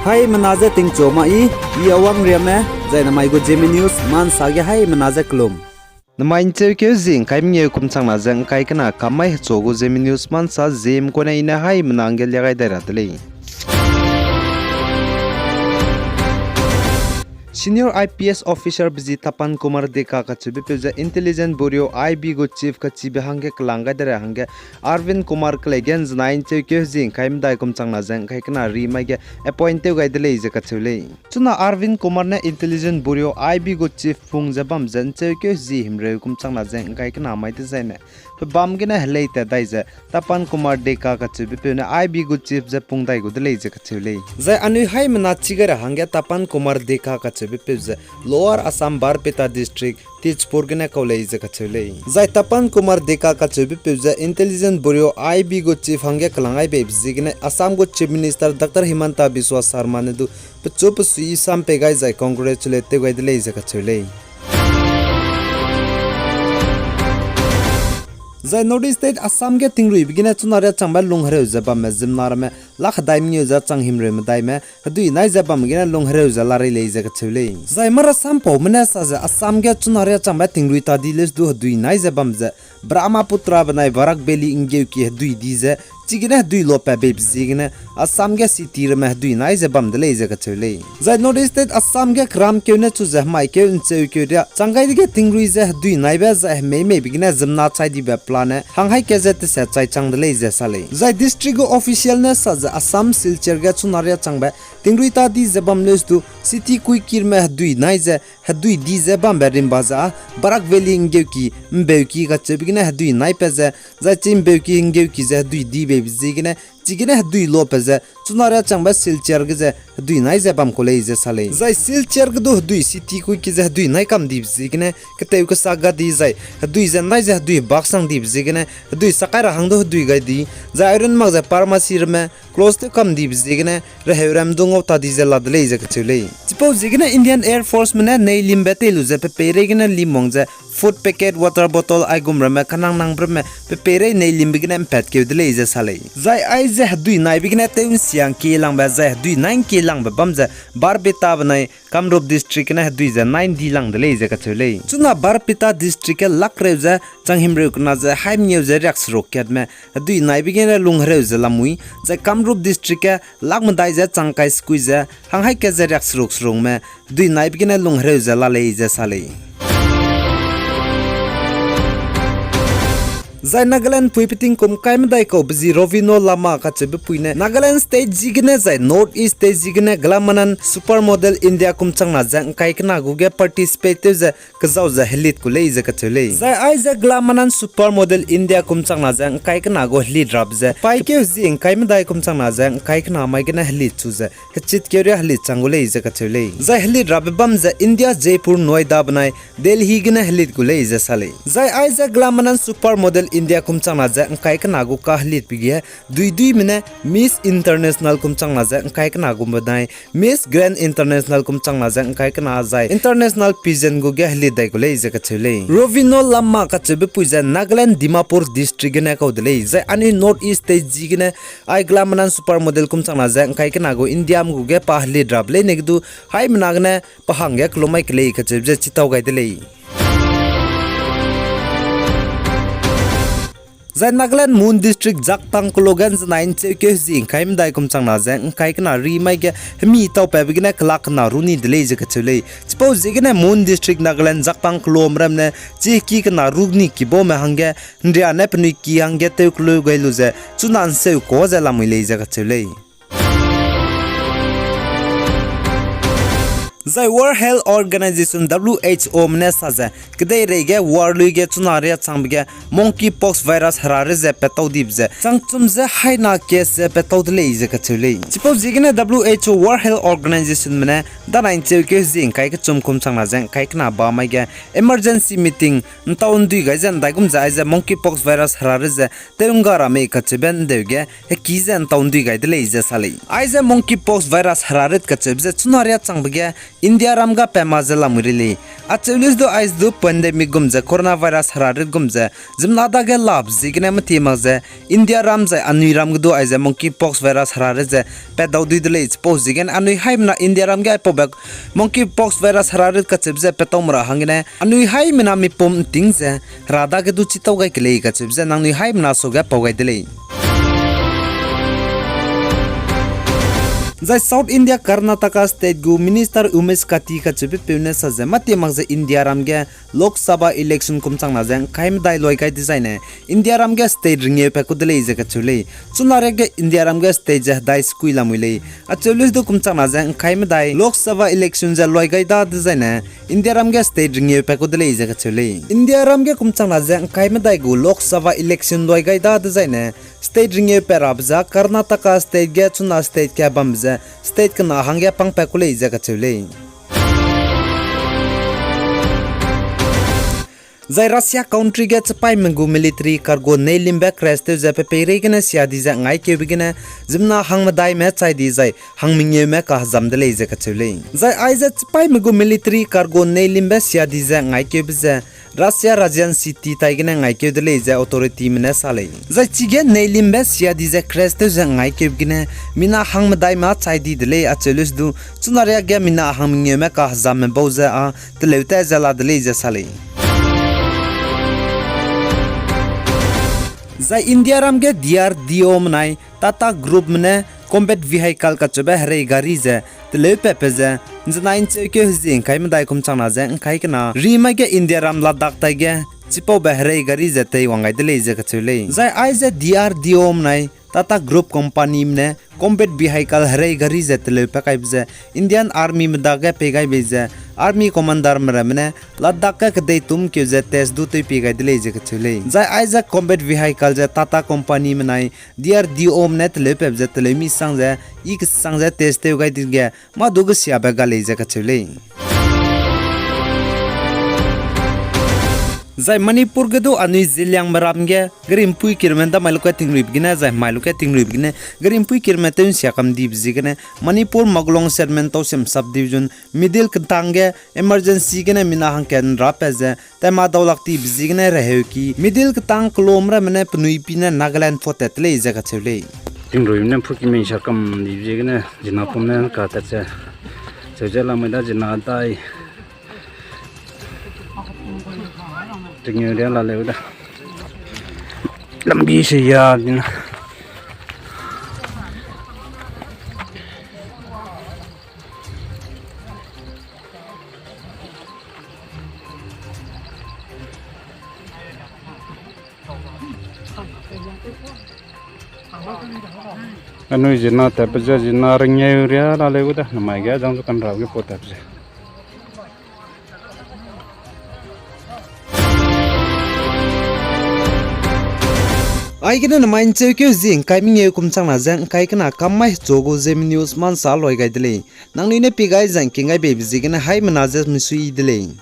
Hai menaza ting choma I awang riame zai namai go Zeme news man sage hai menaza klum. Namain ke zing kai mnye kum chang na jang kai kana kamai chogo Zeme news man sa zem ko na ina hai menangel ya gai dara tele. Senior IPS officer Biji Tapan Kumar Deka Kachubi Pilja Intelligence Bureau IB go chief Kachibi Hange Klanga Dara Hange Arvind Kumar Klegens 9 Chekyo Zing Kaim Dai Kum Chang na jang kai kana ri mai ge appointed gai dele je kachule. Chuna Arvind Kumar na Intelligence Bureau IB go chief Phung Jabam Jan Chekyo Zi Himre Kum Chang na jang kai kana mai te zaine. Bam gena helai ta dai je Tapan Kumar Deka Kachubi Pilna IB go chief je Phung Dai go dele je kachule. Zai anu hai mana chigara hange Tapan Kumar Deka Kachubi Lower Assam Barpeta district Tijpur gena kaulai je kachule. Zai Tapan Kumar Deka Kachubi Pilja Intelligence Bureau IB go chief hange kalangai be zigene Assam go chief minister Dr. Himanta Biswa Sarma ne du chup sui sam pe gai zai congratulate gai dele je kachule. Zai North State Assam ge tingru bigina chunare changba lunghare jaba me zimnar me lakh daimni za chang himre me daime dui nai jaba me gina lunghare za lari le je kachule. Zai mara sam po mena sa za Assam ge chunare changba tingru ta diles du dui nai jaba me za Brahmaputra banai Barak Beli ingeu ki dui dize chigina dui lopa be zigina Assam ge city me dui nai jaba me le je kachule. Zai North State Assam ge kram ke ne chu za mai ke unche ke dia changai ge tingru za dui nai ba za me bigina zimna chai di ba Hanghai Kazet se chai chang de je sale. Zai district official ne sa Assam Silcher ga chunaria changba tingruita di zabam les du city kui kir me dui nai je hadui di zabam berim baza Barak Valley ingeuki mbeuki ga chebigina hadui nai peze zai chimbeuki ingeuki je hadui di be bizigina chigina hadui lopeze chunaria changba Silcher ga je hadui nai zabam kolei je sale. Zai Silcher ga du hadui city kui ki je hadui nai kam di bizigina keteu ka saga di zai hadui je nai je hadui baksang di bizigina hadui sakara hangdo hadui ga di zai iron mag je pharmacy me close to kam di bizigina reheuram dungo ta di je ladle je kachule. Suppose zigina Indian Air Force mena nei limbete lu je pe peregina limong je food packet water bottle ai gumra me kanang nang brme pe pere nei limbigina pet ke dele je sale. Zai ai je hadui nai bigina teun siang ke lang ba zai hadui 9 ke lang ba bam je barbeta banai Kamrup district na hadui je 9 di lang dele je kachule. Chuna barbeta district ke lakre je changhimre kuna je haim new je raks roket me hadui nai bigina lunghre je lamui je Kamrup district ke lakmdai je changkai squeeze hanghai ke je raks rong me dui nai bigina lunghre je lale je sale. Zai Nagaland puipiting kum kaimdai ko Biji Rovinuo lama ka chebe puine Nagaland state jigine zai North East state jigine Glamamand supermodel India kum changna jang kai kana guge participate je kazau za helit ku lei je ka chule. Zai ai za Glamamand supermodel India kum changna jang kai kana go helit rap je pai ke jing kaimdai kum changna jang kai kana mai gena helit chu je hechit ke ria helit changule je ka chule. Zai helit rap bam je India Jaipur Noida banai Delhi gena helit ku lei je sale. Zai ai za Glamamand supermodel India kumchang na ja kai kana gu ka hlit pigi dui mine Miss International kumchang na ja kai kana gu badai Miss Grand International kumchang na ja kai kana zai International Pigeon gu ge hlit dai ko lei je ka chule. Rovinuo lamma ka chebe puja Nagaland Dimapur district ne ka dele zai ani North East te jigine ai Glamamand supermodel kumchang na ja kai kana gu India gu ge pa hlit drap le negdu hai mnagne pahangya klomai klei ka chebe chitaw gai dele. Zai Nagaland Moon District Jaktang Kologan 9 Cheke Zing Kaim Dai Kum Chang na Zang Kai Kana Ri Mai Ge Mi Tau Pe Bigina Klak na Runi Dele Je Kachule. Suppose Zigina Moon District Nagaland Jaktang Kolom Ramne Chi Ki Kana Rugni Ki Bo Me Hange Ndria Nepni Ki Hange Te Klo Gailu Ze Chunan Se Ko Ze Lamui Le Je Kachule. Zai World Health Organization WHO mne saze kdai rege warlu ge chunaria changbge monkeypox virus harare ze petau dibze changchum ze haina case ze petau dle je kachule. Suppose zigine WHO World Health Organization mne da 9 ke zing kai ke chumkum changna jeng kai kna ba mai ge emergency meeting ntaun dui ga jan daigum za ze monkeypox virus harare ze teungara me kachben deuge he ki jan taun dui ga dle je sale. Ai ze monkeypox virus harare kachbze chunaria changbge India Ramga Pemazela Murili Achulis do ais do pandemic gumza coronavirus hararit gumza zimnada ge lab zigna mati maze India ramza anui ram do ais monkeypox virus hararit ze pedaw didle expose zigen anui haimna India ram ge pobak monkeypox virus hararit ka chibze petomra hangine anui haimna mi pom tingze rada ge du chitaw ga klei ka chibze nangni haimna so ga pogai dile Zai South India Karnataka State gu Minister Umesh Kati ka chibi pune sa ze mati magze India ramge Lok Sabha election kumchang na jeng kaim dai loi kai design India ramge state ringe pe kudle je ka chule chunare ge India ramge state je dai skuila muile a chulis do kumchang na jeng kaim dai Lok Sabha election je loi gai da design India ramge state ringe pe kudle je ka chule India ramge kumchang na jeng kaim dai gu Lok Sabha election loi gai da design state ringe pe rabza Karnataka state ge chuna state ke bamza state kana hangya pang pakule ija ka chule Zai Russia country ge chapai mengu military cargo nei limba crash te ja pe pere gena sia di ja ngai ke bigena jimna hangmadai me chai di jai hangmingye me ka jamdele ija ka chule Zai aiza chapai mengu military cargo nei limba sia di ja ngai ke bija Russia Rajan City taigena ngai ke dele ja authority mena sale Zai chige nei limba sia di ja crash te ja ngai ke bigena mina hangmadai ma chai di dele a chelus du chunaria ge mina hangmingye me ka jam me boza a teleuta jala dele ja sale Zai India ram ge DRDO mnai Tata group mne combat vehicle ka chobe hre gari je tele pepe je jnain cheke hzing kai mdai kum changna je kai kana rima ge India ram Ladakh ta ge chipo be hre gari je tei wangai dele je ka chule Zai ai je DRDO mnai Tata group company mne combat vehicle hre gari je tele pe kai je Indian army mda ge pe gai be je army commander mne Ladakh ka dei tum ke je test du tei pe gai dele je ka chule Zai ai je combat vehicle je Tata company mnai DRDO mne tele pe je tele mi sang je ik sang je test te gai din ge ma du ge sia ba ga le je ka chule Zai Manipur ge do anui zilyang maram ge grim pui kirmenda maluka tingrib gina zai maluka tingrib gina grim pui kirmeta un siakam dib zigene Manipur Maglong segment to sem subdivision middle kantang ge emergency gene mina hang ken rapeze tema dawlakti bizigene rehe ki middle kantang klomra mene pnui pina Nagaland fotet le jaga chule tingrib ne phuki me siakam dib zigene jina pomne ka ta che chejala meda jina dai Tinggal dia lalu udah lambi sih ya gini. Anu jina tapi jina ringnya dia lalu udah namanya dia jangan kan ragu potap sih. Ai gena main cheke zing kai ming kum chang na jang kai kana kamai chogo Zeme news man sa loi gai dele nang ni ne pi gai jang ki ngai be bi gena hai mana jas mi sui dele